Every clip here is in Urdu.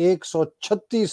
136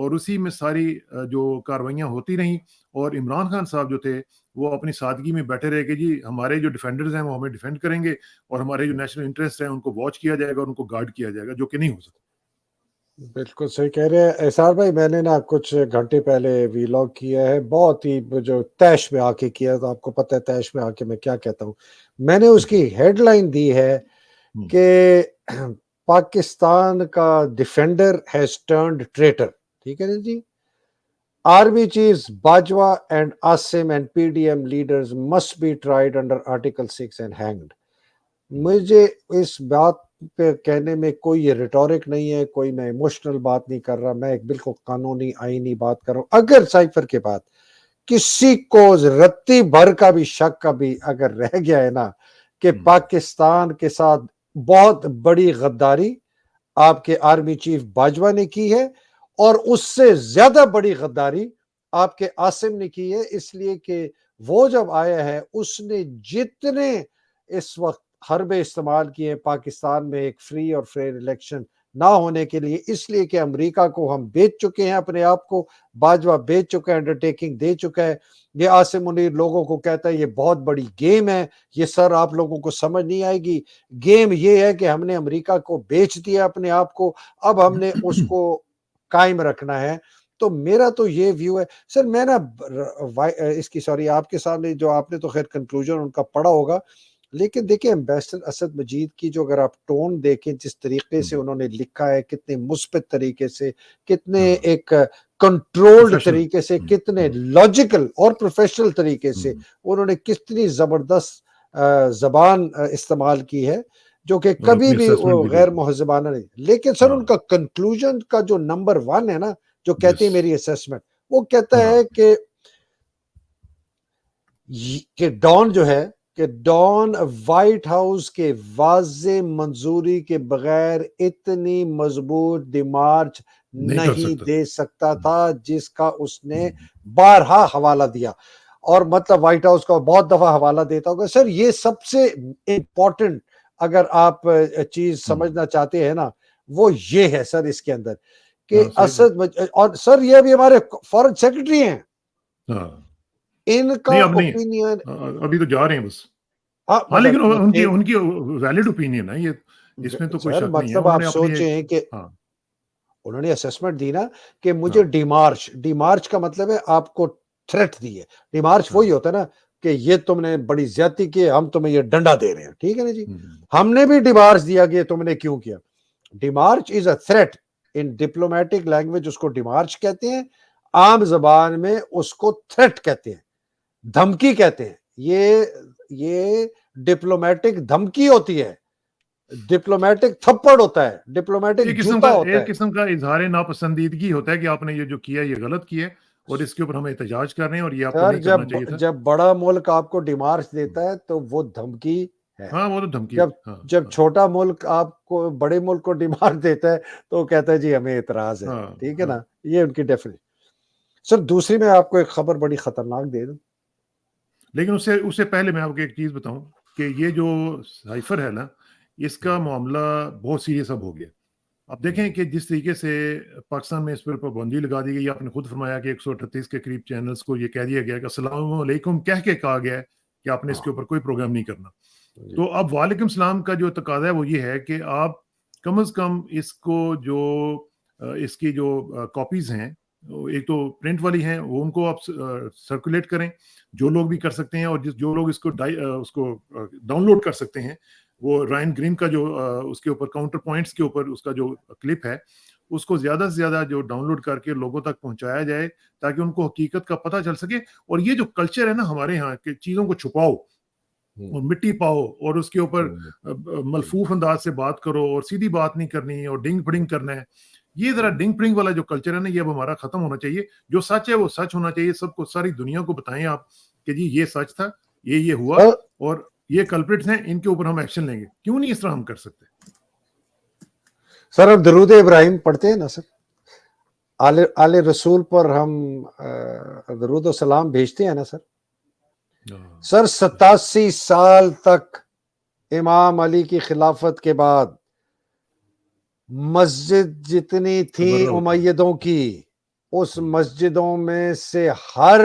اور اسی میں ساری جو کاروائیاں ہوتی رہیں, اور عمران خان صاحب جو تھے وہ اپنی سادگی میں بیٹھے رہے کہ جی ہمارے جو ڈیفینڈرز ہیں وہ ہمیں ڈیفینڈ کریں گے, اور ہمارے جو نیشنل انٹرسٹ ہیں ان کو واچ کیا جائے گا اور ان کو گارڈ کیا جائے گا, جو کہ نہیں ہو سکتا. بالکل صحیح کہہ رہے ہیں احسان بھائی. میں نے نا کچھ گھنٹے پہلے ویلاگ کیا ہے, بہت ہی جو تیش میں آ کے کیا, تو آپ کو پتہ ہے تیش میں آ کے میں کیا کہتا ہوں. میں نے اس کی ہیڈ لائن دی ہے کہ پاکستان کا ڈیفینڈر ہیز ٹرنڈ ٹریٹر. ٹھیک ہے نا جی. Army chiefs Bajwa and Asim and P D M leaders must be tried under article 6 and hanged. مجھے اس بات پہ کہنے میں کوئی یہ ریٹورک نہیں ہے, کوئی میں ایموشنل بات نہیں کر رہا, میں ایک بالکل قانونی آئینی بات کر رہا ہوں. اگر سائفر کے بعد کسی کو رتی بھر کا بھی شک کا بھی اگر رہ گیا ہے نا کہ پاکستان کے ساتھ بہت بڑی غداری آپ کے آرمی چیف باجوہ نے کی ہے, اور اس سے زیادہ بڑی غداری آپ کے عاصم نے کی ہے, اس لیے کہ وہ جب آیا ہے اس نے جتنے اس وقت حربے استعمال کیے پاکستان میں ایک فری اور فیئر الیکشن نہ ہونے کے لیے, اس لیے کہ امریکہ کو ہم بیچ چکے ہیں اپنے آپ کو, باجوہ بیچ چکا ہے, انڈرٹیکنگ دے چکا ہے. یہ عاصم منیر لوگوں کو کہتا ہے یہ بہت بڑی گیم ہے, یہ سر آپ لوگوں کو سمجھ نہیں آئے گی. گیم یہ ہے کہ ہم نے امریکہ کو بیچ دیا اپنے آپ کو, اب ہم نے اس کو قائم رکھنا ہے. تو میرا تو یہ ویو ہے سر. میں نا اس کی سوری آپ کے سامنے جو آپ نے تو خیر کنکلوژن ان کا پڑھا ہوگا, لیکن دیکھیں ایمبیسڈر اسد مجید کی جو اگر آپ ٹون دیکھیں جس طریقے سے انہوں نے لکھا ہے, کتنے مثبت طریقے سے, کتنے ایک کنٹرولڈ طریقے سے, کتنے لاجیکل اور پروفیشنل طریقے سے انہوں نے کتنی زبردست زبان استعمال کی ہے, جو کہ کبھی بھی غیر مہذبانہ نہیں. لیکن سر ان کا کنکلوژن کا جو نمبر 1 ہے نا, جو کہتی ہے میری اسیسمنٹ, وہ کہتا ہے کہ ڈان جو ہے کہ ڈان وائٹ ہاؤس کے واضح منظوری کے بغیر اتنی مضبوط ڈیمارچ نہیں دے سکتا تھا جس کا اس نے بارہا حوالہ دیا. اور مطلب وائٹ ہاؤس کا بہت دفعہ حوالہ دیتا ہوگا. سر یہ سب سے امپورٹنٹ اگر آپ چیز سمجھنا چاہتے ہیں نا, وہ یہ ہے سر اس کے اندر کہ اسد, اور سر یہ بھی ہمارے فارن سیکرٹری ہیں, ان کا اوپینین ابھی تو جا رہے ہیں بس. ہاں لیکن ان کی ویلڈ اوپینین ہے یہ, اس میں تو کوئی شک نہیں ہے. مطلب آپ سوچیں کہ انہوں نے اسیسمنٹ دی نا کہ مجھے ڈیمارچ کا مطلب ہے آپ کو تھریٹ دی ہے. ڈیمارچ وہی ہوتا ہے نا کہ یہ تم نے بڑی زیادتی کی, ہم تمہیں یہ ڈنڈا دے رہے ہیں. ٹھیک ہے نا جی, ہم نے بھی ڈیمارچ دیا کہ تم نے کیوں کیا. Demarche is a threat in diplomatic language, اس کو ڈیمارچ کہتے ہیں, عام زبان میں اس کو تھریٹ کہتے ہیں, دھمکی کہتے ہیں. یہ ڈپلومیٹک دھمکی ہوتی ہے, ڈپلومیٹک تھپڑ ہوتا ہے, ڈپلومیٹک جوتا ہوتا ہے. ایک قسم کا اظہار ناپسندیدگی ہوتا ہے کہ آپ نے یہ جو کیا یہ غلط کیا ہے اور اس کے اوپر ہم احتجاج کر رہے ہیں اور یہ آپ کو نہیں کرنا چاہیے تھا. جب بڑا ملک آپ کو ڈیمارچ دیتا ہے تو وہ دھمکی ہے. وہ تو دھمکی. جب چھوٹا ملک آپ کو بڑے ملک کو ڈیمارچ دیتا ہے تو وہ کہتا ہے جی ہمیں اعتراض ہے. ٹھیک ہے نا, یہ ان کی ڈیفینیشن. سر دوسری میں آپ کو ایک خبر بڑی خطرناک دے دوں, لیکن اس سے پہلے میں آپ کو ایک چیز بتاؤں کہ یہ جو سائفر ہے نا, اس کا معاملہ بہت سیریس اب ہو گیا. اب دیکھیں کہ جس طریقے سے پاکستان میں اس پر پابندی لگا دی گئی, آپ نے خود فرمایا کہ 138 کے قریب چینلز کو یہ کہہ دیا گیا کہ السلام علیکم کہہ کے کہا گیا ہے کہ آپ نے اس کے اوپر کوئی پروگرام نہیں کرنا. تو اب وعلیکم السلام کا جو تقاضا ہے وہ یہ ہے کہ آپ کم از کم اس کو جو اس کی جو کاپیز ہیں, ایک تو پرنٹ والی ہیں, وہ ان کو آپ سرکولیٹ کریں, جو لوگ بھی کر سکتے ہیں, اور جو لوگ اس کو ڈاؤن لوڈ کر سکتے ہیں, وہ رائن گرین کا جو اس کے اوپر کاؤنٹر پوائنٹس کے اوپر اس کا جو کلپ ہے اس کو زیادہ سے زیادہ جو ڈاؤن لوڈ کر کے لوگوں تک پہنچایا جائے تاکہ ان کو حقیقت کا پتہ چل سکے. اور یہ جو کلچر ہے نا ہمارے ہاں کہ چیزوں کو چھپاؤ اور مٹی پاؤ اور اس کے اوپر ملفوف انداز سے بات کرو اور سیدھی بات نہیں کرنی اور ڈنگ پڑنگ کرنا ہے, یہ ذرا ڈنگ پڑنگ والا جو کلچر ہے نا یہ اب ہمارا ختم ہونا چاہیے. جو سچ ہے وہ سچ ہونا چاہیے, سب کو ساری دنیا کو بتائیں آپ کہ جی یہ سچ تھا, یہ ہوا اور یہ کلپریٹس ہیں, ان کے اوپر ہم ایکشن لیں گے. کیوں نہیں اس طرح ہم کر سکتے؟ سر ہم درود ابراہیم پڑھتے ہیں نا سر, آل رسول پر ہم درود و سلام بھیجتے ہیں نا سر. سر 87 سال تک امام علی کی خلافت کے بعد مسجد جتنی تھی امیدوں کی اس مسجدوں میں سے ہر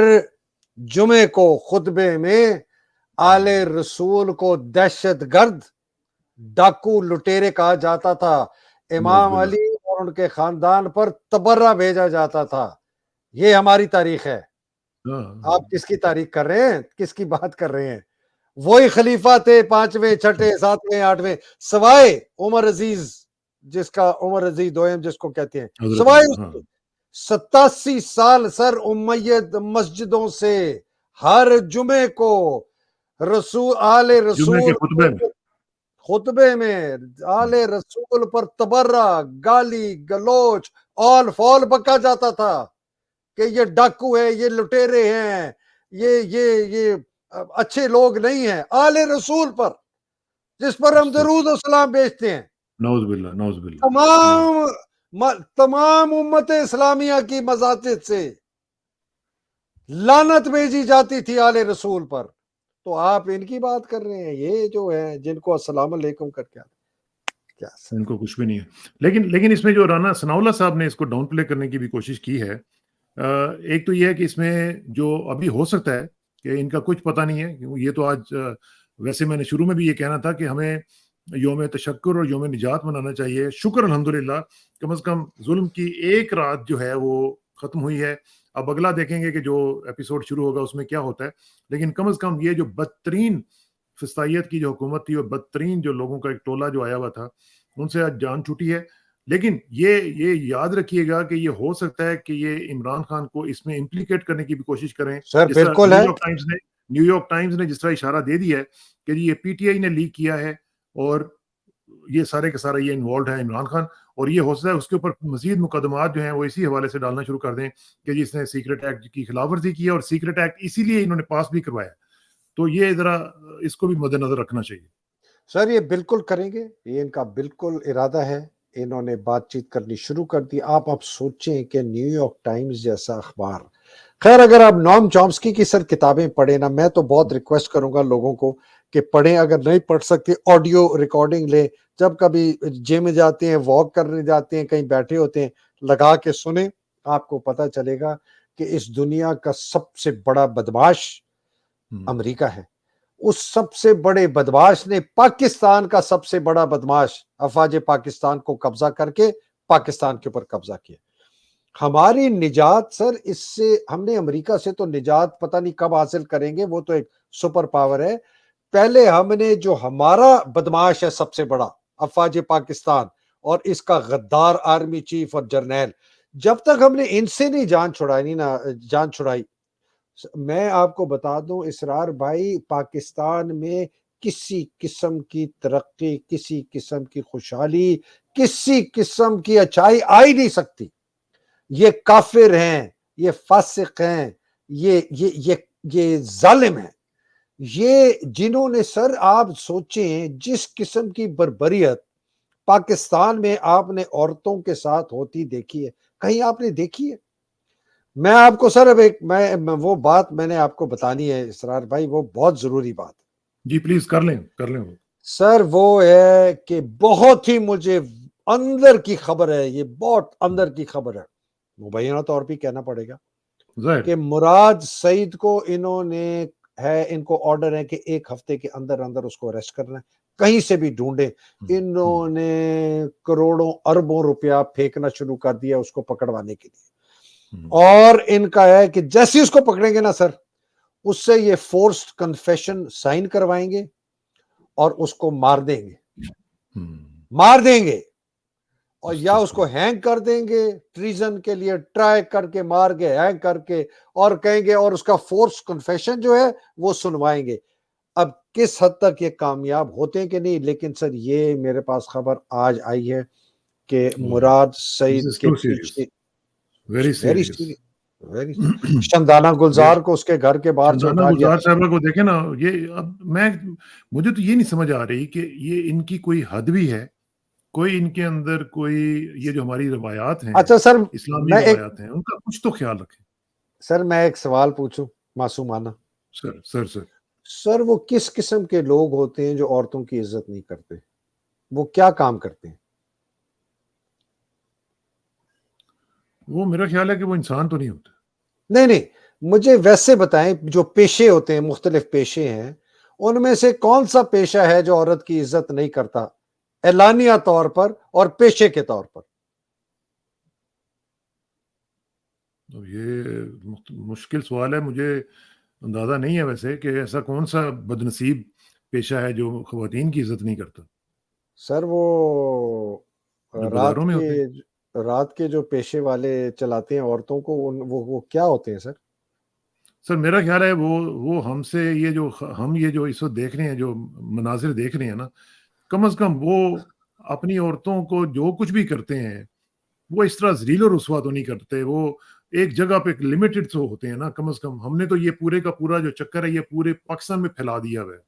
جمعے کو خطبے میں آل رسول کو دہشت گرد ڈاکو لٹیرے کہا جاتا تھا، نعوذ امام باللہ. علی اور ان کے خاندان پر تبرہ بھیجا جاتا تھا۔ یہ ہماری تاریخ ہے۔ ہاں آپ کس کی تاریخ کر رہے ہیں؟ کس کی بات کر رہے ہیں؟ وہی خلیفہ تھے، 5ویں 6 7ویں 8ویں، سوائے عمر عزیز، جس کا عمر عزیز دوئم جس کو کہتے ہیں، حضرت سوائے عمر، اس ہاں. کے 87 سال سر امید مسجدوں سے ہر جمعے کو رسول آل جمعے کے رسول خطبے میں خطبے میں آل رسول پر تبرہ، گالی گلوچ، آل فال بکا جاتا تھا کہ یہ ڈاکو ہے، یہ لٹیرے ہیں، یہ اچھے لوگ نہیں ہیں، آل رسول پر جس پر ہم درود و سلام بیچتے ہیں۔ نعوذ باللہ، نعوذ باللہ. تمام امت اسلامیہ کی مذاہب سے لعنت بھیجی جاتی تھی آل رسول پر، تو آپ ان کی بات کر رہے ہیں؟ یہ جو ہے جن کو السلام علیکم کر کے کیا ان کو کچھ بھی نہیں ہے. لیکن اس میں جو رانا ثناء اللہ صاحب نے اس کو ڈاؤن پلے کرنے کی بھی کوشش کی ہے. ایک تو یہ ہے کہ اس میں جو ابھی ہو سکتا ہے کہ ان کا کچھ پتہ نہیں ہے. یہ تو آج ویسے میں نے شروع میں بھی یہ کہنا تھا کہ ہمیں یوم تشکر اور یوم نجات منانا چاہیے. شکر الحمدللہ کم از کم ظلم کی ایک رات جو ہے وہ ختم ہوئی ہے. اب اگلا دیکھیں گے کہ جو ایپیسوڈ شروع ہوگا اس میں کیا ہوتا ہے. لیکن کم از کم یہ جو بدترین فسطائیت کی جو حکومت تھی اور بدترین جو لوگوں کا ایک ٹولہ جو آیا ہوا تھا ان سے آج جان چھوٹی ہے. لیکن یہ یاد رکھیے گا کہ یہ ہو سکتا ہے کہ یہ عمران خان کو اس میں امپلیکیٹ کرنے کی بھی کوشش کریں. سر جس طرح بالکل ہے۔ نیو یارک ٹائمز نے جس طرح اشارہ دے دیا ہے کہ یہ پی ٹی آئی نے لیک کیا ہے اور یہ سارے کے سارے یہ انوالوڈ ہے عمران خان، اور یہ ہو سکتا ہے اس کے اوپر مزید مقدمات جو ہیں وہ اسی حوالے سے ڈالنا شروع کر دیں کہ جس نے سیکرٹ ایکٹ کی خلاف ورزی کی ہے اور سیکرٹ ایکٹ اسی لیے انہوں نے پاس بھی کروایا. تو یہ ذرا اس کو بھی مد نظر رکھنا چاہیے. سر یہ بالکل کریں گے، یہ ان کا بالکل ارادہ ہے، انہوں نے بات چیت کرنی شروع کر دی. آپ اب سوچیں کہ نیو یارک ٹائمز جیسا اخبار، خیر اگر آپ نوم چومسکی کی سر کتابیں پڑھیں نا، میں تو بہت ریکویسٹ کروں گا لوگوں کو کہ پڑھیں، اگر نہیں پڑھ سکتے آڈیو ریکارڈنگ لیں، جب کبھی جم جاتے ہیں، واک کرنے جاتے ہیں، کہیں بیٹھے ہوتے ہیں، لگا کے سنیں، آپ کو پتہ چلے گا کہ اس دنیا کا سب سے بڑا بدمعاش امریکہ ہے. اس سب سے بڑے بدمعاش نے پاکستان کا سب سے بڑا بدمعاش افواج پاکستان کو قبضہ کر کے پاکستان کے اوپر قبضہ کیا. ہماری نجات سر اس سے، ہم نے امریکہ سے تو نجات پتہ نہیں کب حاصل کریں گے، وہ تو ایک سپر پاور ہے. پہلے ہم نے جو ہمارا بدمعاش ہے سب سے بڑا افواج پاکستان اور اس کا غدار آرمی چیف اور جرنیل، جب تک ہم نے ان سے نہیں جان چھڑائی. میں آپ کو بتا دوں اسرار بھائی، پاکستان میں کسی قسم کی ترقی، کسی قسم کی خوشحالی، کسی قسم کی اچھائی آ ہی نہیں سکتی. یہ کافر ہیں، یہ فاسق ہیں، یہ ظالم ہیں. یہ جنہوں نے سر، آپ سوچیں جس قسم کی بربریت پاکستان میں آپ نے عورتوں کے ساتھ ہوتی دیکھی ہے، کہیں آپ نے دیکھی ہے؟ میں آپ کو سر اب وہ بات میں نے آپ کو بتانی ہے اسرار بھائی، وہ بہت ضروری بات ہے. جی پلیز کر لیں. سر وہ ہے کہ بہت ہی مجھے اندر کی خبر ہے، یہ بہت اندر کی خبر ہے، مبینہ طور پہ کہنا پڑے گا ظاہر کہ مراد سعید کو ان کو آرڈر ہے کہ 1 ہفتے کے اندر اندر اس کو اریسٹ کرنا ہے، کہیں سے بھی ڈھونڈیں. انہوں نے کروڑوں اربوں روپیہ پھینکنا شروع کر دیا اس کو پکڑوانے کے لیے. اور ان کا ہے کہ جیسے اس کو پکڑیں گے نا سر، اس سے یہ فورسڈ کنفیشن سائن کروائیں گے اور اس کو مار دیں گے اور یا اس کو ہینگ کر دیں گے، ٹریزن کے لیے ٹرائی کر کے مار کے ہینگ کر کے، اور کہیں گے اور اس کا فورس کنفیشن جو ہے وہ سنوائیں گے. اب کس حد تک یہ کامیاب ہوتے ہیں کہ نہیں، لیکن سر یہ میرے پاس خبر آج آئی ہے کہ مراد سعید کے پیچھے ویری ویری سیریس. سیریس شمدانہ گلزار کو اس کے گھر کے باہر سے شمدانہ اٹھا لیا. گلزار صاحبہ کو دیکھیں نا، یہ اب مجھے تو یہ نہیں سمجھ آ رہی کہ یہ ان کی کوئی حد بھی ہے، کوئی ان کے اندر کوئی یہ جو ہماری روایات ہیں، اچھا سر، اسلامی روایات ہیں، ان کا کچھ تو خیال رکھیں. سر میں ایک سوال پوچھوں معصومانہ. سر سر وہ کس قسم کے لوگ ہوتے ہیں جو عورتوں کی عزت نہیں کرتے؟ وہ کیا کام کرتے ہیں؟ وہ میرا خیال ہے کہ وہ انسان تو نہیں ہوتے. نہیں مجھے ویسے بتائیں جو پیشے ہوتے ہیں مختلف پیشے ہیں ان میں سے کون سا پیشہ ہے جو عورت کی عزت نہیں کرتا اعلانیہ طور پر اور پیشے کے طور پر؟ تو یہ مشکل سوال ہے, مجھے اندازہ نہیں ہے ویسے کہ ایسا کون سا بدنصیب پیشہ ہے جو خواتین کی عزت نہیں کرتا, سر وہ جو رات بازاروں میں ہوتے ہیں. کے جو پیشے والے چلاتے ہیں عورتوں کو وہ کیا ہوتے ہیں سر؟ سر میرا خیال ہے وہ ہم سے یہ جو اس وقت دیکھ رہے ہیں, جو مناظر دیکھ رہے ہیں نا, کم از کم وہ اپنی عورتوں کو جو کچھ بھی کرتے ہیں وہ اس طرح ذلیل و رسوا تو نہیں کرتے, وہ ایک جگہ پہ لمیٹڈ تو ہوتے ہیں نا. کم از کم ہم نے تو یہ پورے کا پورا جو چکر ہے یہ پورے پاکستان میں پھیلا دیا ہوا ہے.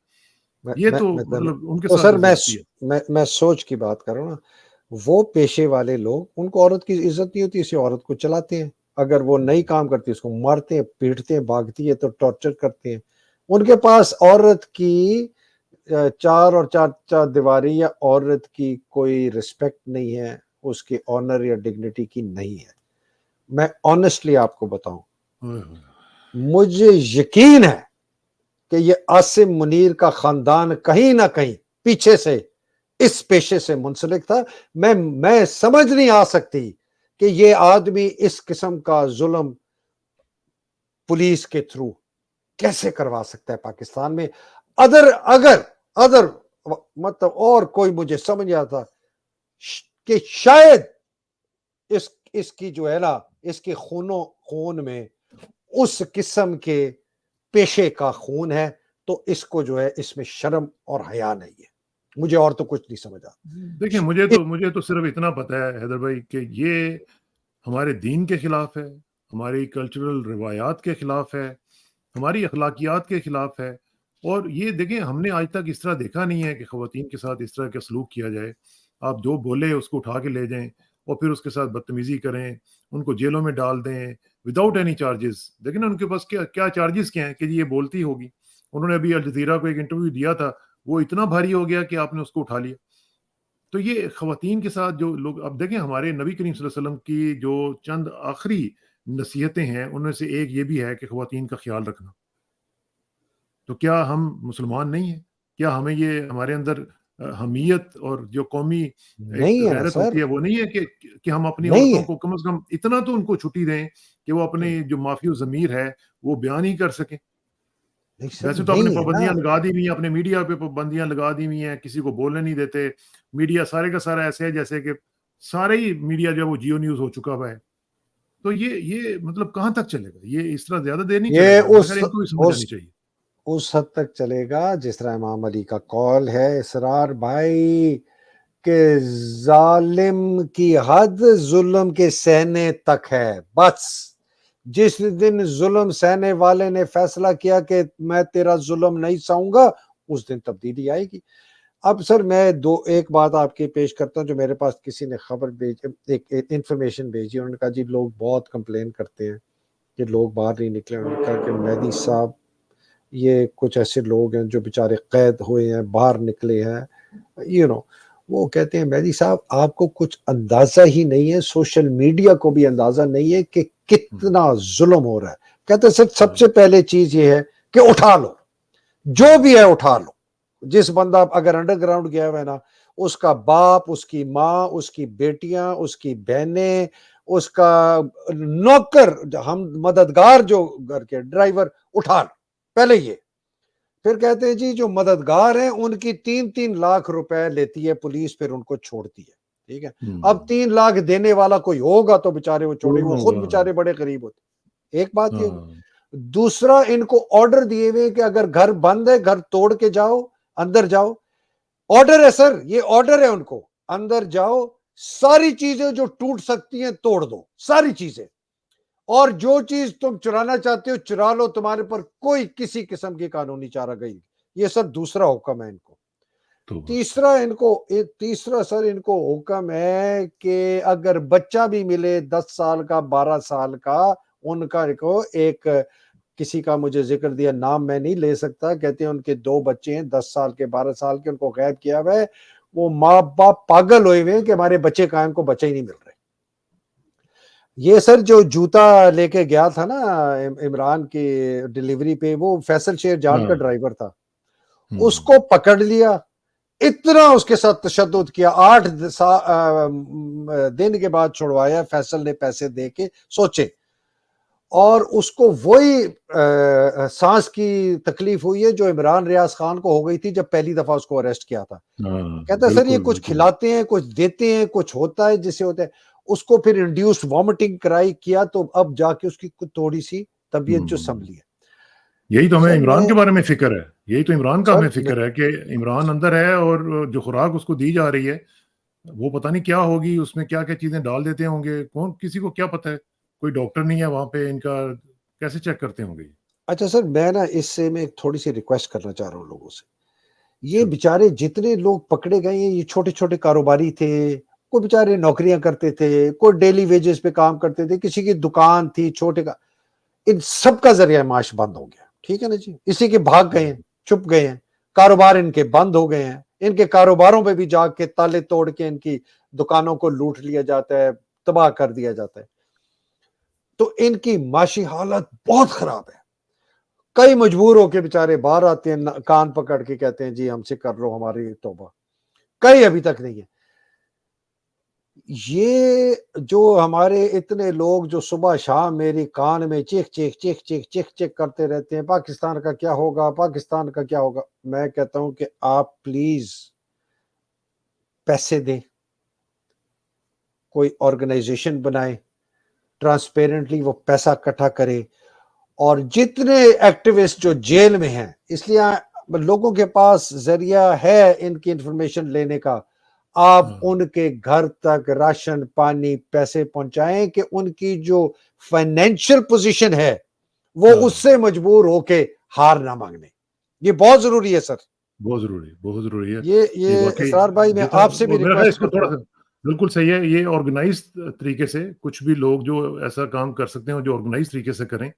یہ تو مطلب ان کے تو ساتھ سر جو زیادتی ہے. میں سوچ کی بات کر رہا ہوں نا, وہ پیشے والے لوگ ان کو عورت کی عزت نہیں ہوتی, اسی عورت کو چلاتے ہیں. اگر وہ نئی کام کرتی ہے اس کو مارتے ہیں, پیٹتے ہیں, بھاگتی ہے تو ٹارچر کرتے ہیں. ان کے پاس عورت کی چار اور چار دیواری یا عورت کی کوئی رسپیکٹ نہیں ہے, اس کے آنر یا ڈگنیٹی کی نہیں ہے. میں آنیسٹلی آپ کو بتاؤں, مجھے یقین ہے کہ یہ عاصم منیر کا خاندان کہیں نہ کہیں پیچھے سے اس پیشے سے منسلک تھا. میں سمجھ نہیں آ سکتی کہ یہ آدمی اس قسم کا ظلم پولیس کے تھرو کیسے کروا سکتا ہے پاکستان میں. اگر مطلب اور کوئی مجھے سمجھ آتا کہ شاید اس کی جو ہے نا, اس کے خون میں اس قسم کے پیشے کا خون ہے, تو اس کو جو ہے اس میں شرم اور حیا نہیں ہے. مجھے اور تو کچھ نہیں سمجھ آتا. دیکھیں مجھے تو صرف اتنا پتا ہے حیدر بھائی کہ یہ ہمارے دین کے خلاف ہے, ہماری کلچرل روایات کے خلاف ہے, ہماری اخلاقیات کے خلاف ہے. اور یہ دیکھیں ہم نے آج تک اس طرح دیکھا نہیں ہے کہ خواتین کے ساتھ اس طرح کا سلوک کیا جائے. آپ جو بولے اس کو اٹھا کے لے جائیں اور پھر اس کے ساتھ بدتمیزی کریں, ان کو جیلوں میں ڈال دیں وداؤٹ اینی چارجز. دیکھیں نا ان کے پاس کیا چارجز کیا ہیں کہ یہ بولتی ہوگی. انہوں نے ابھی الجزیرہ کو ایک انٹرویو دیا تھا, وہ اتنا بھاری ہو گیا کہ آپ نے اس کو اٹھا لیا. تو یہ خواتین کے ساتھ جو لوگ, اب دیکھیں ہمارے نبی کریم صلی اللہ علیہ وسلم کی جو چند آخری نصیحتیں ہیں ان میں سے ایک یہ بھی ہے کہ خواتین کا خیال رکھنا. تو کیا ہم مسلمان نہیں ہیں؟ کیا ہمیں یہ ہمارے اندر حمیت اور جو قومی ایک نہیں ہے نا غیرت سر, ہوتی ہے وہ نہیں ہے کہ ہم اپنی نہیں عورتوں ہے. کو کم از کم اتنا تو ان کو چھٹی دیں کہ وہ اپنے جو معافی و ضمیر ہے وہ بیان ہی کر سکیں. نہیں سر, ویسے تو اپنے نہیں ہے نا. پابندیاں لگا دی ہوئی ہیں, اپنے میڈیا پہ پابندیاں لگا دی ہوئی ہیں, کسی کو بولنے نہیں دیتے. میڈیا سارے کا سارا ایسے ہے جیسے کہ سارے ہی میڈیا جو ہے وہ جیو نیوز ہو چکا ہوا ہے. تو یہ مطلب کہاں تک چلے گا؟ یہ اس طرح زیادہ دیر نہیں چلے یہ گا. میرا خیال ان کو بھی سمجھ آنی چاہیے. اس حد تک چلے گا جس طرح امام علی کا قول ہے, اسرار بھائی, کہ ظالم کی حد ظلم کے سہنے تک ہے. بس جس دن ظلم سہنے والے نے فیصلہ کیا کہ میں تیرا ظلم نہیں سہوں گا, اس دن تبدیلی آئے گی. اب سر میں ایک بات آپ کے پیش کرتا ہوں جو میرے پاس کسی نے خبر ایک انفارمیشن بھیجی. انہوں نے کہا جی لوگ بہت کمپلین کرتے ہیں کہ لوگ باہر نہیں نکلے. انہوں نے کہا کہ مہدی صاحب یہ کچھ ایسے لوگ ہیں جو بیچارے قید ہوئے ہیں, باہر نکلے ہیں, وہ کہتے ہیں مہدی صاحب آپ کو کچھ اندازہ ہی نہیں ہے, سوشل میڈیا کو بھی اندازہ نہیں ہے کہ کتنا ظلم ہو رہا ہے. کہتے ہیں سر سب سے پہلے چیز یہ ہے کہ اٹھا لو, جو بھی ہے اٹھا لو. جس بندہ اگر انڈر گراؤنڈ گیا ہوا ہے نا, اس کا باپ, اس کی ماں, اس کی بیٹیاں, اس کی بہنیں, اس کا نوکر, ہم مددگار جو گھر کے ڈرائیور, اٹھا لو پہلے یہ. پھر کہتے ہیں جی جو مددگار ہیں ان کی 3-3 لاکھ روپے لیتی ہے پولیس, پھر ان کو چھوڑتی ہے. ٹھیک ہے, اب 3 لاکھ دینے والا کوئی ہوگا تو بےچارے وہ چھوڑے, وہ خود بےچارے بڑے غریب ہوتے. ایک بات یہ. دوسرا, ان کو آرڈر دیے ہوئے کہ اگر گھر بند ہے گھر توڑ کے جاؤ, اندر جاؤ. آرڈر ہے سر, یہ آرڈر ہے ان کو, اندر جاؤ, ساری چیزیں جو ٹوٹ سکتی ہیں توڑ دو, ساری چیزیں, اور جو چیز تم چرانا چاہتے ہو چرا لو, تمہارے پر کوئی کسی قسم کی قانونی چارہ گئی. یہ سر دوسرا حکم ہے ان کو. تیسرا سر ان کو حکم ہے کہ اگر بچہ بھی ملے 10 سال کا 12 سال کا, ان کا ایک کسی کا مجھے ذکر دیا, نام میں نہیں لے سکتا, کہتے ہیں ان کے 2 بچے ہیں 10 سال کے 12 سال کے, ان کو غائب کیا ہوا ہے. وہ ماں باپ پاگل ہوئے ہوئے ہیں کہ ہمارے بچے کہاں, ان کو بچے ہی نہیں مل رہے. یہ سر جو جوتا لے کے گیا تھا نا عمران کی ڈیلیوری پہ، وہ فیصل شیر جان کا ہاں ڈرائیور تھا، اس ہوں کو پکڑ لیا، اتنا اس کے ساتھ تشدد کیا، 8 دن کے بعد چھڑوایا فیصل نے پیسے دے کے، سوچے، اور اس کو وہی سانس کی تکلیف ہوئی ہے جو عمران ریاض خان کو ہو گئی تھی جب پہلی دفعہ اس کو اریسٹ کیا تھا. ہاں کہتا ہے سر یہ بالکل کچھ بالکل کھلاتے ہیں، کچھ دیتے ہیں، کچھ ہوتا ہے جسے ہوتا ہے. اس کو پھر انڈیوسڈ وامٹنگ کرائی کیا، تو اب جا کے اس کی تھوڑی سی طبیعت جو ہوں سنبھلی ہے. یہی تو ہمیں سر عمران میں کے بارے میں فکر ہے، یہی تو عمران کا سر ہمیں فکر ہے کہ عمران اندر ہے اور جو خوراک اس کو دی جا رہی ہے وہ پتہ نہیں کیا ہوگی، اس میں کیا کیا چیزیں ڈال دیتے ہوں گے، کون کسی کو کیا پتہ ہے، کوئی ڈاکٹر نہیں ہے وہاں پہ، ان کا کیسے چیک کرتے ہوں گے. اچھا سر، میں نا اس سے میں ایک تھوڑی سی ریکویسٹ کرنا چاہ رہا ہوں لوگوں سے. یہ شور بیچارے جتنے لوگ پکڑے گئے ہیں، یہ چھوٹے چھوٹے کاروباری تھے، کوئی بیچارے نوکریاں کرتے تھے، کوئی ڈیلی ویجز پہ کام کرتے تھے، کسی کی دکان تھی چھوٹے کا، ان سب کا ذریعہ معاش بند ہو گیا. ٹھیک ہے نا جی، اسی کے بھاگ گئے ہیں، چھپ گئے ہیں، کاروبار ان کے بند ہو گئے ہیں، ان کے کاروباروں پہ بھی جا کے تالے توڑ کے ان کی دکانوں کو لوٹ لیا جاتا ہے، تباہ کر دیا جاتا ہے. تو ان کی معاشی حالت بہت خراب ہے. کئی مجبور ہو کے بیچارے باہر آتے ہیں، کان پکڑ کے کہتے ہیں جی ہم سے کر لو ہماری توبہ. کئی ابھی تک نہیں ہے. یہ جو ہمارے اتنے لوگ جو صبح شام میری کان میں چیخ چیخ چیخ چیخ چیخ چیخ کرتے رہتے ہیں، پاکستان کا کیا ہوگا، پاکستان کا کیا ہوگا. میں کہتا ہوں کہ آپ پلیز پیسے دیں، کوئی آرگنائزیشن بنائیں، ٹرانسپیرنٹلی وہ پیسہ اکٹھا کرے، اور جتنے ایکٹیوسٹ جو جیل میں ہیں، اس لیے لوگوں کے پاس ذریعہ ہے ان کی انفارمیشن لینے کا، آپ ان کے گھر تک راشن پانی پیسے پہنچائیں کہ ان کی جو فائنینشیل پوزیشن ہے وہ اس سے مجبور ہو کے ہار نہ مانگنے. یہ بہت ضروری ہے سر. بہت ضروری ہے یہ یہ واقعی. اسرار بھائی میں جتنا آپ سے بھی اور میرا خیال ریکویسٹ اس کو کرتا تھوڑا ہوں. سا بالکل صحیح ہے، یہ آرگنائز طریقے سے کچھ بھی لوگ جو ایسا کام کر سکتے ہیں جو آرگنائز طریقے سے کریں،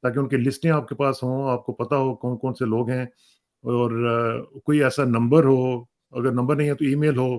تاکہ ان کی لسٹیں آپ کے پاس ہوں، آپ کو پتہ ہو کون کون سے لوگ ہیں، اور کوئی ایسا نمبر ہو، اگر نمبر نہیں ہے تو ای میل ہو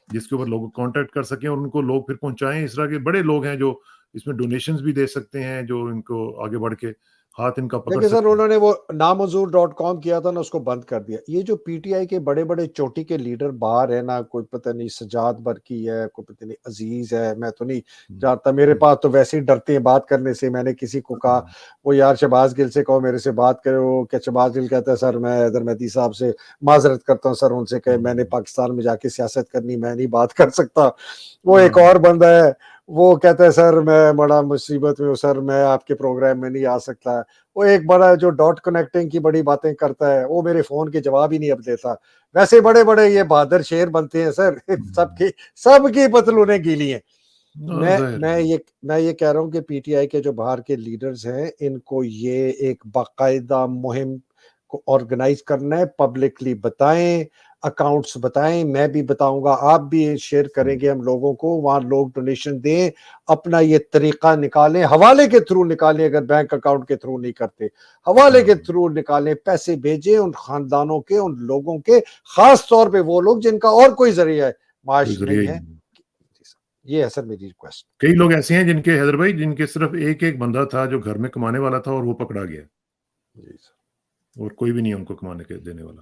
جس کے اوپر لوگ کانٹیکٹ کر سکیں اور ان کو لوگ پھر پہنچائیں. اس طرح کے بڑے لوگ ہیں جو اس میں ڈونیشنز بھی دے سکتے ہیں، جو ان کو آگے بڑھ کے ہاتھ ان کا پکڑ دیکھیں سر، سکتے ہیں. انہوں نے وہ نامنظور.com کیا تھا نا، اس کو بند کر دیا. یہ جو پی ٹی آئی کے بڑے بڑے چوٹی کے لیڈر باہر ہے نا، کوئی پتہ نہیں سجاد برقی ہے، کوئی پتہ نہیں عزیز ہے، میں تو نہیں جانتا، میرے پاس تو ویسے ہی ڈرتے ہیں بات کرنے سے. میں نے کسی کو کہا وہ یار شہباز گل سے کہو میرے سے بات کرے، وہ کہ شہباز گل کہتا ہے سر میں ادھر مہدی صاحب سے معذرت کرتا ہوں سر، ان سے کہ میں نے پاکستان میں جا کے سیاست کرنی، میں نہیں بات کر سکتا. وہ ایک اور بندہ ہے، وہ کہتا ہے سر میں بڑا مصیبت میں ہوں سر، میں آپ کے پروگرام میں نہیں آ سکتا. وہ ایک بڑا جو ڈاٹ کنیکٹنگ کی بڑی باتیں کرتا ہے، وہ میرے فون کے جواب ہی نہیں اب دیتا. ویسے بڑے بڑے یہ بہادر شیر بنتے ہیں سر، سب کی پتلونیں گیلی ہیں. میں ظاہر میں ہے. یہ میں یہ کہہ رہا ہوں کہ پی ٹی آئی کے جو باہر کے لیڈرز ہیں، ان کو یہ ایک باقاعدہ مہم کو آرگنائز کرنا ہے، پبلکلی بتائیں، اکاؤنٹس بتائیں، میں بھی بتاؤں گا، آپ بھی شیئر کریں گے ہم لوگوں کو، وہاں لوگ ڈونیشن دیں، اپنا یہ طریقہ نکالیں، حوالے کے تھرو نکالیں، اگر بینک اکاؤنٹ کے تھرو نہیں کرتے حوالے کے تھرو نکالیں، پیسے بھیجیں ان خاندانوں کے، ان لوگوں کے، خاص طور پہ وہ لوگ جن کا اور کوئی ذریعہ ہے کوئی معاش ذریعہ نہیں ہی ہے. نہیں. یہ ہے سر میری ریکویسٹ. کئی لوگ ایسے ہیں جن کے حیدر بھائی جن کے صرف ایک بندہ تھا جو گھر میں کمانے والا تھا اور وہ پکڑا گیا، جی سر. اور کوئی بھی نہیں ان کو کمانے کے دینے والا.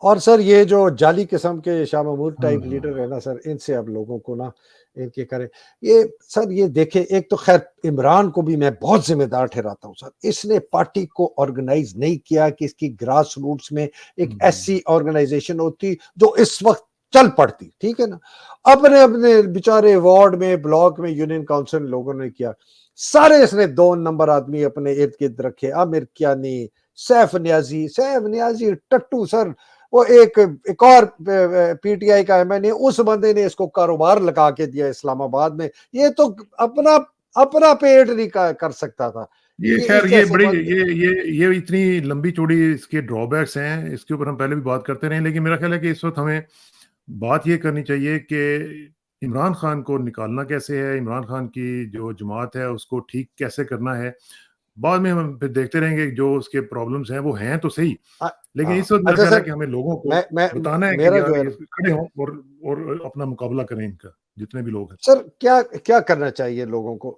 اور سر یہ جو جعلی قسم کے شاہ محمود ٹائپ لیڈر ہے نا سر، ان سے اب لوگوں کو نا ان کے کریں. یہ سر یہ دیکھیں، ایک تو خیر عمران کو بھی میں بہت ذمہ دار ٹھہراتا ہوں سر. اس نے پارٹی کو آرگنائز نہیں کیا کہ اس کی گراس روٹس میں ایک ایسی آرگنائزیشن ہوتی جو اس وقت چل پڑتی. ٹھیک ہے نا، اپنے اپنے بیچارے وارڈ میں، بلاک میں، یونین کاؤنسل لوگوں نے کیا، سارے اس نے 2 نمبر آدمی اپنے ارد گرد رکھے. عامر کیانی، سیف نیازی ٹٹو سر، وہ ایک اور پی ٹی آئی کا ایم این اے، اس بندے نے اس کو کاروبار لگا کے دیا اسلام آباد میں. یہ تو اپنا پیٹ نہیں کر سکتا تھا. یہ یہ خیر اس یہ جیسے بڑی بندے. یہ اتنی لمبی چوڑی اس کے ڈرا بیکس ہیں، اس کے اوپر ہم پہلے بھی بات کرتے رہے، لیکن میرا خیال ہے کہ اس وقت ہمیں بات یہ کرنی چاہیے کہ عمران خان کو نکالنا کیسے ہے، عمران خان کی جو جماعت ہے اس کو ٹھیک کیسے کرنا ہے. بعد میں ہم پھر دیکھتے رہیں گے جو اس کے پرابلمس ہیں وہ ہیں تو صحیح، لیکن اس وقت میرا اچھا خیال ہے سر، کہ ہمیں لوگوں کو میں بتانا ہے کہ میرا یار جو ہے یہ کھڑے ہوں اور اپنا مقابلہ کریں ان کا، جتنے بھی لوگ ہیں. سر کیا کرنا چاہیے لوگوں کو.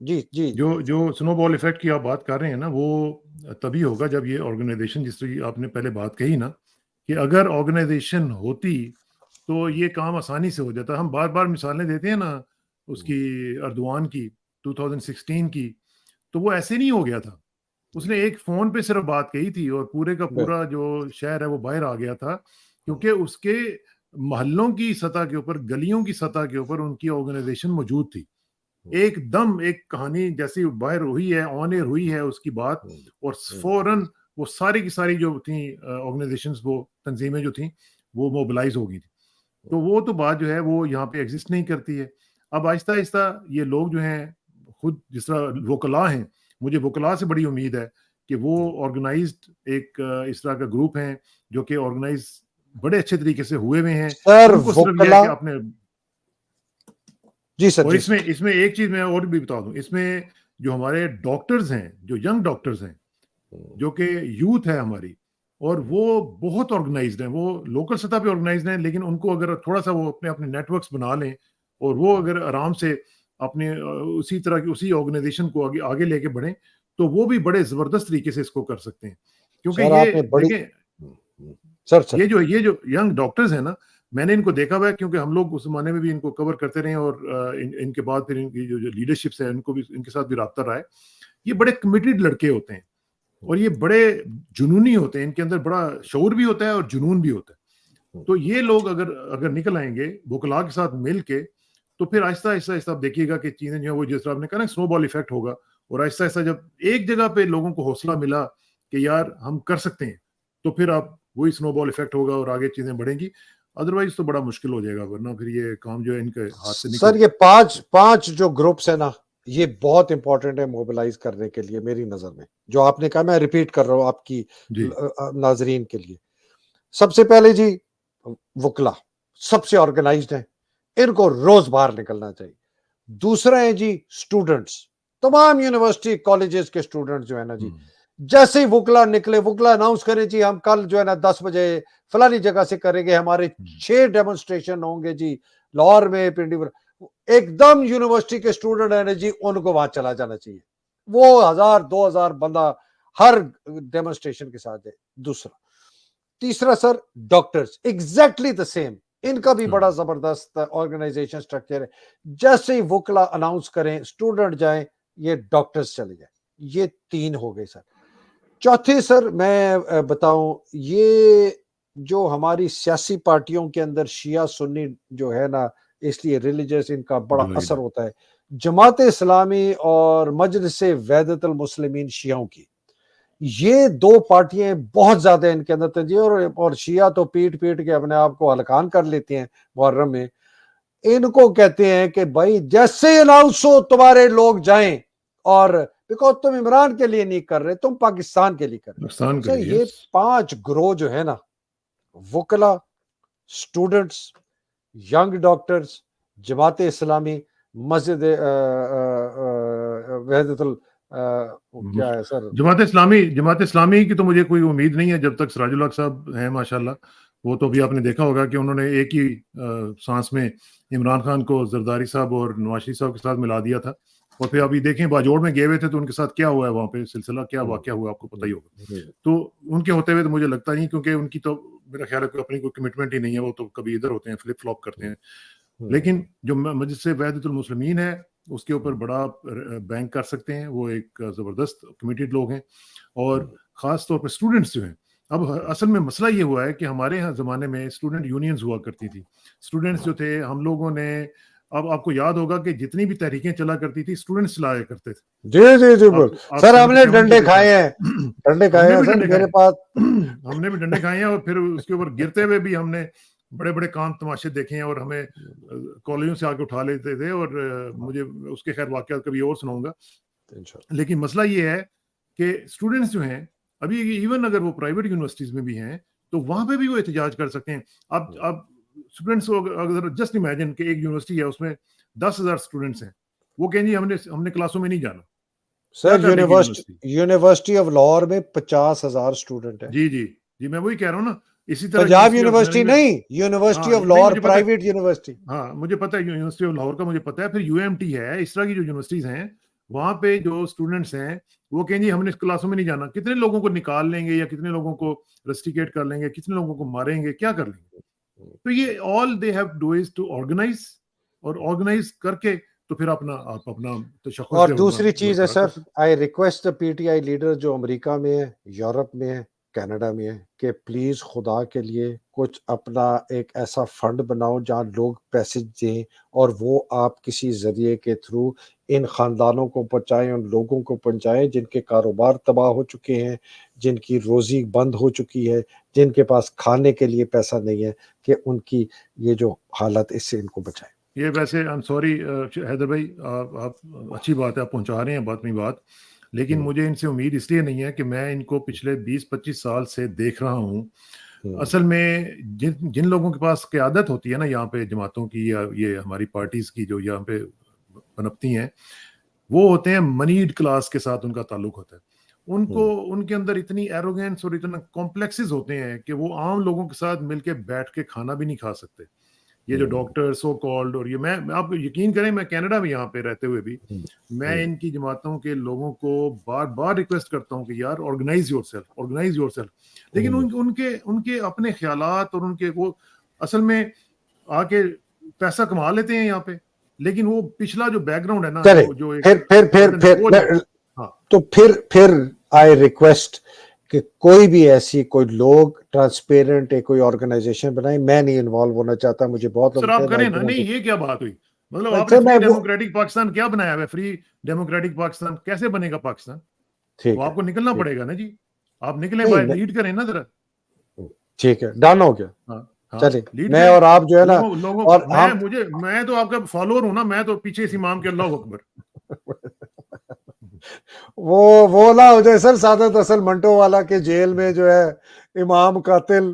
جی جی جو سنو بال افیکٹ کی آپ بات کر رہے ہیں نا، وہ تبھی ہوگا جب یہ آرگنائزیشن، جس طرح آپ نے پہلے بات کہی نا، کہ اگر آرگنائزیشن ہوتی تو یہ کام آسانی سے ہو جاتا. ہم بار بار مثالیں دیتے ہیں نا اس کی، اردوان کی 2016 کی، تو وہ ایسے نہیں ہو گیا تھا. اس نے ایک فون پہ صرف بات کہی تھی اور پورے کا پورا جو شہر ہے وہ باہر آ گیا تھا، کیونکہ اس کے محلوں کی سطح کے اوپر، گلیوں کی سطح کے اوپر ان کی آرگنائزیشن موجود تھی. ایک دم ایک کہانی جیسی باہر ہوئی ہے، آن ایئر ہوئی ہے اس کی بات، اور فوراً وہ ساری کی ساری جو تھیں آرگنائزیشنز، وہ تنظیمیں جو تھیں وہ موبلائز ہو گئی تھی. تو وہ تو بات جو ہے وہ یہاں پہ ایگزسٹ نہیں کرتی ہے. اب آہستہ آہستہ یہ لوگ جو ہیں خود، جس طرح وکلاء ہیں، مجھے وکلاء سے بڑی امید ہے کہ وہ آرگنائزڈ ایک اس طرح کا گروپ ہیں جو کہ آرگنائز بڑے اچھے طریقے سے ہوئے ہوئے ہیں. سر ان کو صرف یہ ہے وکلا، کہ اپنے، جی سر اور جی اس میں ایک چیز میں اور بھی بتا دوں، اس میں جو ہمارے ڈاکٹرز ہیں، جو ینگ ڈاکٹرز ہیں، جو کہ یوتھ ہے ہماری، اور وہ بہت آرگنائزڈ ہیں، وہ لوکل سطح پہ آرگنائزڈ ہیں، لیکن ان کو اگر تھوڑا سا وہ اپنے نیٹ ورکس بنا لیں اور وہ اگر آرام سے اپنے اسی طرح کی اسی آرگنائزیشن کو آگے لے کے بڑھیں تو وہ بھی بڑے زبردست طریقے سے اس کو کر سکتے ہیں. کیونکہ سر آپ یہ نے بڑی دیکھیں، سر یہ جو ینگ ڈاکٹرز ہیں نا، میں نے ان کو دیکھا ہوا ہے، کیونکہ ہم لوگ اس زمانے میں بھی ان کو کور کرتے رہے، اور ان کے بعد پھر ان کی جو لیڈرشپس ہے ان کو بھی، ان کے ساتھ بھی رابطہ رہا ہے. یہ بڑے کمیٹیڈ لڑکے ہوتے ہیں اور یہ بڑے جنونی ہوتے ہیں، ان کے اندر بڑا شعور بھی ہوتا ہے اور جنون بھی ہوتا ہے. تو یہ لوگ اگر نکل آئیں گے وکلاء کے ساتھ مل کے، تو پھر آہستہ آہستہ آپ دیکھیے گا کہ چیزیں جو ہیں وہ، جس طرح آپ نے کہا نا سنو بال ایفیکٹ ہوگا، اور آہستہ آہستہ جب ایک جگہ پہ لوگوں کو حوصلہ ملا کہ یار ہم کر سکتے ہیں، تو پھر آپ وہی سنو بال ایفیکٹ ہوگا اور آگے چیزیں بڑھیں گی. ادروائز تو بڑا مشکل ہو جائے گا، ورنہ پھر یہ کام جو ہے ان کے ہاتھ سے نکل. سر یہ پانچ جو گروپس ہیں نا، یہ بہت امپورٹنٹ ہے موبلائز کرنے کے لیے میری نظر میں. جو آپ نے کہا میں ریپیٹ کر رہا ہوں آپ کی جی ناظرین کے لیے. سب سے پہلے جی وکلا سب سے آرگنائزڈ ہیں، ان کو روز باہر نکلنا چاہیے. دوسرا ہے جی اسٹوڈنٹس، تمام یونیورسٹی کالجز کے اسٹوڈنٹس جو ہے نا جی، جیسے ہی وکلا نکلے، وکلا اناؤنس کرے جی ہم کل جو ہے نا 10 بجے فلانی جگہ سے کریں گے، ہمارے 6 ڈیمونسٹریشن ہوں گے جی لاہور میں، پنڈی پر. ایک دم یونیورسٹی کے اسٹوڈنٹ ہے نا جی، ان کو وہاں چلا جانا چاہیے. وہ 1000-2000 بندہ ہر ڈیمونسٹریشن کے ساتھ ہے. تیسرا سر ڈاکٹرز ایگزیکٹلی دا سیم، ان کا بھی بڑا زبردست آرگنائزیشن سٹرکچر ہے. جیسے ہی وکلا اناؤنس کریں اسٹوڈنٹ جائیں، یہ ڈاکٹرز چلے جائیں. یہ 3 ہو گئے سر. چوتھے سر میں بتاؤں، یہ جو ہماری سیاسی پارٹیوں کے اندر شیعہ سنی جو ہے نا، اس لیے ریلیجس ان کا بڑا اثر ہوتا ہے. جماعت اسلامی اور مجلس وحدت المسلمین شیعوں کی، یہ 2 پارٹیاں بہت زیادہ ان کے اندر تنظیم، اور شیعہ تو پیٹ کے اپنے آپ کو ہلکان کر لیتے ہیں محرم میں. ان کو کہتے ہیں کہ بھائی جیسے اناؤنس ہو تمہارے لوگ جائیں، اور بیکاز تم عمران کے لیے نہیں کر رہے، تم پاکستان کے لیے کر رہے. سر یہ 5 گروہ جو ہے نا، وکلا، students, young doctors, Jamaat Islami, مسجد وحدت کیا ہے سر، جماعت اسلامی کی تو مجھے کوئی امید نہیں ہے جب تک سراج الحق صاحب ہیں ماشاءاللہ. وہ تو بھی آپ نے دیکھا ہوگا کہ انہوں نے ایک ہی سانس میں عمران خان کو زرداری صاحب اور نواز شریف صاحب کے ساتھ ملا دیا تھا. اور پھر ابھی دیکھیں باجوڑ میں گئے ہوئے تھے تو ان کے ساتھ کیا ہوا ہے، وہاں پہ سلسلہ کیا واقعہ ہوا آپ کو پتہ ہی ہوگا. تو ان کے ہوتے ہوئے تو مجھے لگتا نہیں، کیونکہ ان کی تو میرا خیال ہے کہ اپنی کوئی کمٹمنٹ ہی نہیں ہے، وہ تو کبھی ادھر ہوتے ہیں، فلپ فلاپ کرتے ہیں. لیکن جو مجلس وحدت المسلمین ہے اس کے اوپر بڑا بینک کر سکتے ہیں، وہ ایک زبردست کمیٹیڈ لوگ ہیں. اور خاص طور پر اسٹوڈنٹس جو ہیں، اب اصل میں مسئلہ یہ ہوا ہے کہ ہمارے ہاں زمانے میں اسٹوڈنٹ یونینز ہوا کرتی تھی. اسٹوڈنٹس جو تھے، ہم لوگوں نے، اب آپ کو یاد ہوگا کہ جتنی بھی تحریکیں چلا کرتی تھی اسٹوڈنٹس چلایا کرتے تھے. جی سر ہم نے ڈنڈے کھائے ہیں، سر میرے پاس ہم نے بھی ڈنڈے کھائے ہیں، اور پھر اس کے اوپر گرتے ہوئے بھی ہم نے بڑے بڑے کام تماشے دیکھے ہیں، اور ہمیں کالجوں سے آگے اٹھا لیتے تھے. اور مجھے اس کے خیر واقعات کبھی اور سناؤں گا. لیکن مسئلہ یہ ہے کہ اسٹوڈنٹس جو ہیں ابھی، ایون اگر وہ پرائیویٹ یونیورسٹیز میں بھی ہیں تو وہاں پہ بھی وہ احتجاج کر سکتے ہیں. اب اسٹوڈنٹس اگر جسٹ امیجن کہ ایک یونیورسٹی ہے، اس میں 10,000 اسٹوڈنٹس ہیں، وہ کہیں جی ہم نے کلاسوں میں نہیں جانا. سر یونیورسٹی آف لاہور میں 50,000 اسٹوڈنٹ ہیں. جی میں وہی کہہ رہا ہوں نا. اسی طرح پنجاب یونیورسٹی نہیں، university of Lahore private university. ہاں مجھے پتا ہے یونیورسٹی آف لاہور کا، مجھے پتا ہے. پھر یو ایم ٹی ہے، اس طرح کی جو یونیورسٹیز ہیں وہاں پہ جو اسٹوڈنٹس ہیں وہ کہیں جی ہم نے اس کلاسوں میں نہیں جانا, کتنے لوگوں کو نکال لیں گے یا کتنے لوگوں کو رسٹیکیٹ کر لیں گے, کتنے لوگوں کو ماریں گے, کیا کر لیں گے. تو یہ all they have do is to organise, اور آرگنائز کر کے تو پھر آپ اپنا تشخص اور جو ہوگا دوسری وہ چیز ہے کھڑا سر, کر سکتے. I request P T I leader جو امریکہ میں ہے, یورپ میں ہے, کینیڈا میں ہے, کہ پلیز خدا کے لیے کچھ اپنا ایک ایسا فنڈ بناؤ جہاں لوگ پیسے دیں, اور وہ آپ کسی ذریعے کے تھرو ان خاندانوں کو پہنچائیں, ان لوگوں کو پہنچائیں جن کے کاروبار تباہ ہو چکے ہیں, جن کی روزی بند ہو چکی ہے, جن کے پاس کھانے کے لیے پیسہ نہیں ہے, کہ ان کی یہ جو حالت اس سے ان کو بچائیں. یہ ویسے آئی ایم سوری حیدر بھائی, آپ اچھی بات ہے, آپ پہنچا رہے ہیں بات میں بات, لیکن مجھے ان سے امید اس لیے نہیں ہے کہ میں ان کو پچھلے 20-25 سال سے دیکھ رہا ہوں. اصل میں جن لوگوں کے پاس قیادت ہوتی ہے نا یہاں پہ جماعتوں کی یا یہ ہماری پارٹیز کی جو یہاں پہ پنپتی ہیں, وہ ہوتے ہیں منیڈ کلاس کے ساتھ ان کا تعلق ہوتا ہے. ان کے اندر اتنی ایروگینس اور اتنا کمپلیکسز ہوتے ہیں کہ وہ عام لوگوں کے ساتھ مل کے بیٹھ کے کھانا بھی نہیں کھا سکتے. یہ جو ڈاکٹر سو کالڈ, اور یہ میں آپ یقین کریں, میں کینیڈا میں یہاں پہ رہتے ہوئے بھی میں ان کی جماعتوں کے لوگوں کو بار بار ریکویسٹ کرتا ہوں کہ یار آرگنائز یور سیلف. لیکن ان کے اپنے خیالات اور ان کے وہ اصل میں آ کے پیسہ کما لیتے ہیں یہاں پہ, لیکن وہ پچھلا جو بیک گراؤنڈ ہے نا, جو تو پھر آئی ریکویسٹ کہ کوئی بھی ایسی کوئی لوگ ٹرانسپیرنٹ کوئی آرگنائزیشن بنائیں. میں نہیں انوالو ہونا چاہتا, مجھے بہت سر آپ کریں نا. نہیں, یہ کیا بات ہوئی, مطلب آپ نے اچھا فری ڈیموکریٹک پاکستان کیا بنایا ہوا ہے؟ فری ڈیموکریٹک پاکستان کیسے بنے گا پاکستان؟ ٹھیک وہ ہے, آپ کو نکلنا پڑے گا نا جی, آپ نکلیں, نہیں باہر لیڈ کریں نا ذرا. ٹھیک ہے, ڈن ہو گیا. ہاں چلیے لیڈ میں کریں اور آپ جو ہے نا, لوگوں اور میں تو آپ کا فالوور ہوں نا, میں تو پیچھے اس امام کے اللہ اکبر. وہ نہ ہو جائے سر سعادت اصل منٹو والا کے جیل میں جو ہے امام قاتل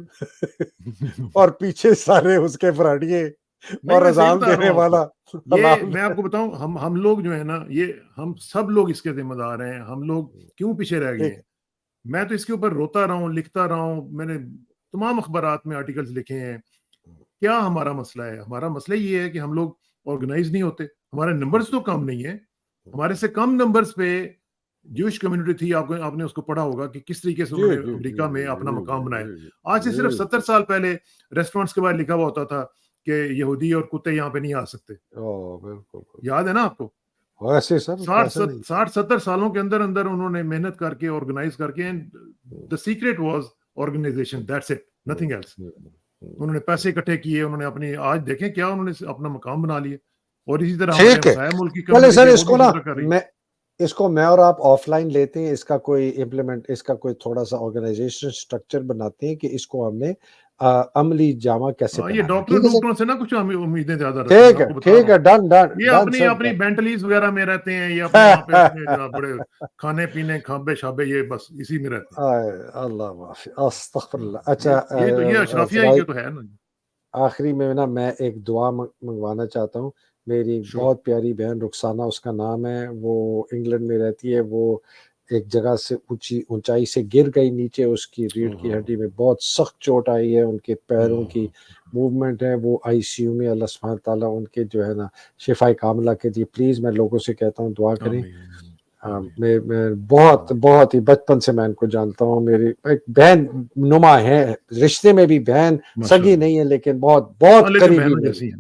اور پیچھے سارے اس کے فراڈیے نہیں, اور میں صحیح اذان بتا رہا دینے ہوں آپ والا. کو. یہ میں آپ کو بتاؤں, ہم لوگ جو ہے نا, یہ ہم سب لوگ اس کے ذمہ دار ہیں. ہم لوگ کیوں پیچھے رہ گئے ہیں؟ میں تو اس کے اوپر روتا رہا ہوں, لکھتا رہا ہوں, میں نے تمام اخبارات میں آرٹیکلز لکھے ہیں. کیا ہمارا مسئلہ ہے؟ ہمارا مسئلہ یہ ہے کہ ہم لوگ آرگنائز نہیں ہوتے. ہمارے نمبرز تو کم نہیں ہیں, ہمارے سے کم نمبرز پہ جوش کمیونٹی تھی. آپ نے اس کو پڑھا ہوگا کہ کس طریقے سے انہوں نے امریکہ میں اپنا مقام بنایا. آج سے صرف 70 سال پہلے ریسٹورینٹس کے بعد لکھا ہوا ہوتا تھا کہ یہودی اور کتے یہاں پہ نہیں آ سکتے. یاد ہے نا آپ کو؟ 60-70 سالوں کے اندر انہوں نے محنت کر کے آرگنائز کر کے, the secret was organization, that's it, nothing else. انہوں نے پیسے اکٹھے کیے, انہوں نے اپنی, آج دیکھیں کیا انہوں نے اپنا مقام بنا لیا. اور اسی طرح ہمارے ہمسایہ ملک کی کمیونٹی ہے, وہ بھی اسی طرح کر رہی ہے. اس کو میں اور آپ آف لائن لیتے ہیں, اس کا کوئی امپلیمنٹ, اس کا کوئی تھوڑا سا آرگنائزیشن اسٹرکچر بناتے ہیں کہ اس کو ہم نے عملی جامع کیسے یہ بنانا ہے. ڈاکٹروں سے نا کچھ امیدیں زیادہ رکھتے ہیں, ٹھیک آپ ہے, کو بتا رہا ہوں. ڈن یہ اپنی بینٹلیز وغیرہ میں رہتے ہیں, یہ اپنے وہاں پہ اپنے بڑے کھانے پینے کھابے شابے, یہ بس اسی میں رہتے ہیں. اللہ معافی, استغفر اللہ. اچھا, یہ اشرافیہ ہی کے تو ہے نا. آخری میں نا میں ایک دعا منگوانا چاہتا ہوں. میری بہت پیاری بہن رخسانہ اس کا نام ہے, وہ انگلینڈ میں رہتی ہے. وہ ایک جگہ سے اونچائی سے گر گئی نیچے, اس کی ریڑھ کی ہڈی میں بہت سخت چوٹ آئی ہے, ان کے پیروں کی موومنٹ ہے, وہ آئی سی یو میں. اللہ سبحانہ تعالیٰ ان کے جو ہے نا شفائے کاملہ کے لیے پلیز میں لوگوں سے کہتا ہوں دعا کریں. میں بہت ہی بچپن سے میں ان کو جانتا ہوں, میری ایک بہن نما ہے, رشتے میں بھی بہن سگی نہیں ہے لیکن بہت قریبی میری.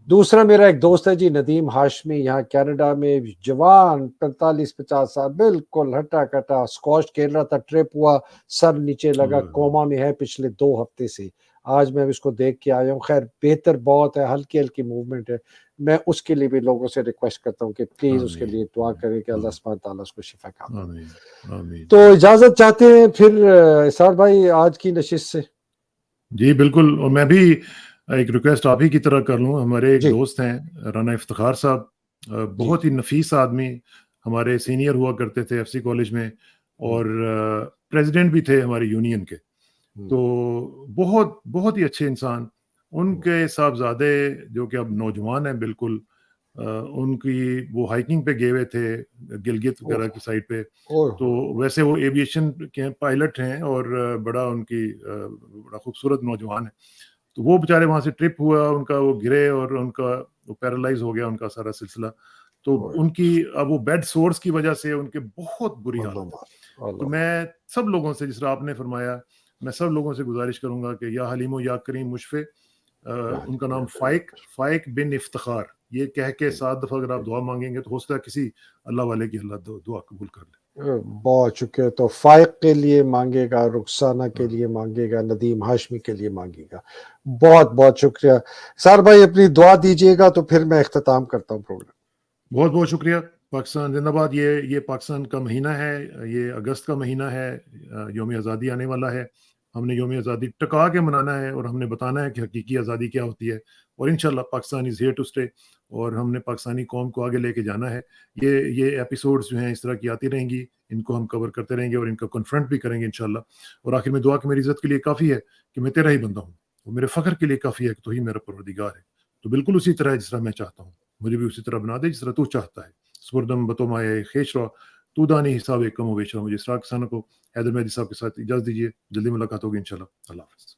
دوسرا میرا ایک دوست ہے جی ندیم ہاشمی, یہاں کینیڈا میں جوان 45-50 سال, بالکل ہٹا کٹا, اسکواش کھیل رہا تھا, ٹرپ ہوا, سر نیچے لگا, کوما میں ہے پچھلے 2 ہفتے سے. آج میں اس کو دیکھ کے آیا ہوں, خیر بہتر بہت ہے, ہلکی موومنٹ ہے. میں اس کے لیے بھی لوگوں سے ریکویسٹ کرتا ہوں کہ پلیز اس کے لیے دعا کریں کہ اللہ سبحانہ تعالیٰ اس کو شفا کاملہ. تو اجازت چاہتے ہیں پھر اسرار بھائی آج کی نشست سے. جی بالکل, اور میں بھی ایک ریکویسٹ آپ ہی کی طرح کر لوں. ہمارے ایک دوست ہیں رانا افتخار صاحب, بہت ہی نفیس آدمی, ہمارے سینئر ہوا کرتے تھے ایف سی کالج میں, اور پریزیڈنٹ بھی تھے ہماری یونین کے. تو بہت ہی اچھے انسان. ان کے صاحبزادے جو کہ اب نوجوان ہیں بالکل, ان کی وہ ہائکنگ پہ گئے ہوئے تھے گلگت وغیرہ کی سائڈ پہ. تو ویسے وہ ایویشن کے پائلٹ ہیں اور بڑا خوبصورت نوجوان ہے. تو وہ بیچارے وہاں سے ٹرپ ہوا ان کا, وہ گرے اور ان کا وہ پیرالائز ہو گیا ان کا سارا سلسلہ. تو ان کی اب وہ بیڈ سورس کی وجہ سے ان کے بہت بری حالت ہے. تو میں سب لوگوں سے، جس طرح آپ نے فرمایا، میں سب لوگوں سے گزارش کروں گا کہ یا حلیم و یا کریم مشفع، ان کا نام فائق بن افتخار، یہ کہہ کے 7 دفعہ اگر آپ دعا مانگیں گے تو ہو سکتا ہے کسی اللہ والے کی اللہ دعا قبول کر لے. بہت شکریہ. تو فائق کے لیے مانگے گا، رخسانہ کے لیے مانگے گا، ندیم ہاشمی کے لیے مانگے گا. بہت بہت شکریہ. سار بھائی اپنی دعا دیجیے گا تو پھر میں اختتام کرتا ہوں پروگرام. بہت بہت شکریہ. پاکستان زندہ باد. یہ پاکستان کا مہینہ ہے، یہ اگست کا مہینہ ہے، یوم آزادی آنے والا ہے. ہم نے یوم آزادی ٹکا کے منانا ہے اور ہم نے بتانا ہے کہ حقیقی آزادی کیا ہوتی ہے. اور انشاءاللہ Pakistan is here to stay, اور ہم نے پاکستانی قوم کو آگے لے کے جانا ہے. یہ ایپیسوڈز جو ہیں اس طرح کی آتی رہیں گی، ان کو ہم کور کرتے رہیں گے اور ان کا کنفرنٹ بھی کریں گے انشاءاللہ. اور آخر میں دعا کہ میری عزت کے لیے کافی ہے کہ میں تیرا ہی بندہ ہوں، اور میرے فخر کے لیے کافی ہے کہ تو ہی میرا پروردگار ہے. تو بالکل اسی طرح ہے جس طرح میں چاہتا ہوں، مجھے بھی اسی طرح بنا دے جس طرح تو چاہتا ہے. سپردم بتو مائے خیش را تو دانی حساب کم و بیش را. مجھے اسراق کسانوں کو حیدر مہدی صاحب کے ساتھ اجازت دیجیے. جلدی ملاقات ہوگی انشاءاللہ. اللہ حافظ.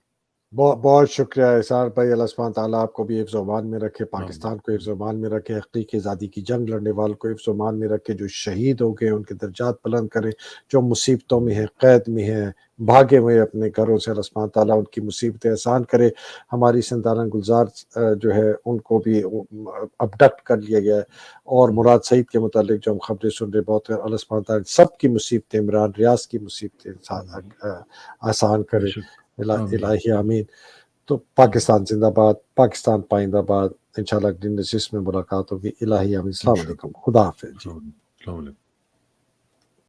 بہت بہت شکریہ اسار بھائی. اللہ سبحانہ تعالیٰ آپ کو بھی حفظ و امان میں رکھے، پاکستان کو حفظ و امان میں رکھے، حقیقی آزادی کی جنگ لڑنے والوں کو حفظ و امان میں رکھے، جو شہید ہو گئے ان کے درجات بلند کرے، جو مصیبتوں میں ہیں، قید میں ہیں، بھاگے ہوئے اپنے گھروں سے، اللہ سبحانہ تعالیٰ ان کی مصیبتیں آسان کرے. ہماری سندانہ گلزار جو ہے ان کو بھی ابڈکٹ کر لیا گیا ہے، اور مراد سعید کے متعلق جو ہم خبریں سن رہے بہت ہیں. اللہ سبحانہ تعالیٰ سب کی مصیبتیں، عمران ریاض کی مصیبتیں آسان کرے. الہی آمین. تو پاکستان زندہ باد، پاکستان پائندہ باد. انشاءاللہ اگلی نشست میں ملاقات ہوگی. الہی آمین. السلام علیکم. خدا حافظ. السلام علیکم.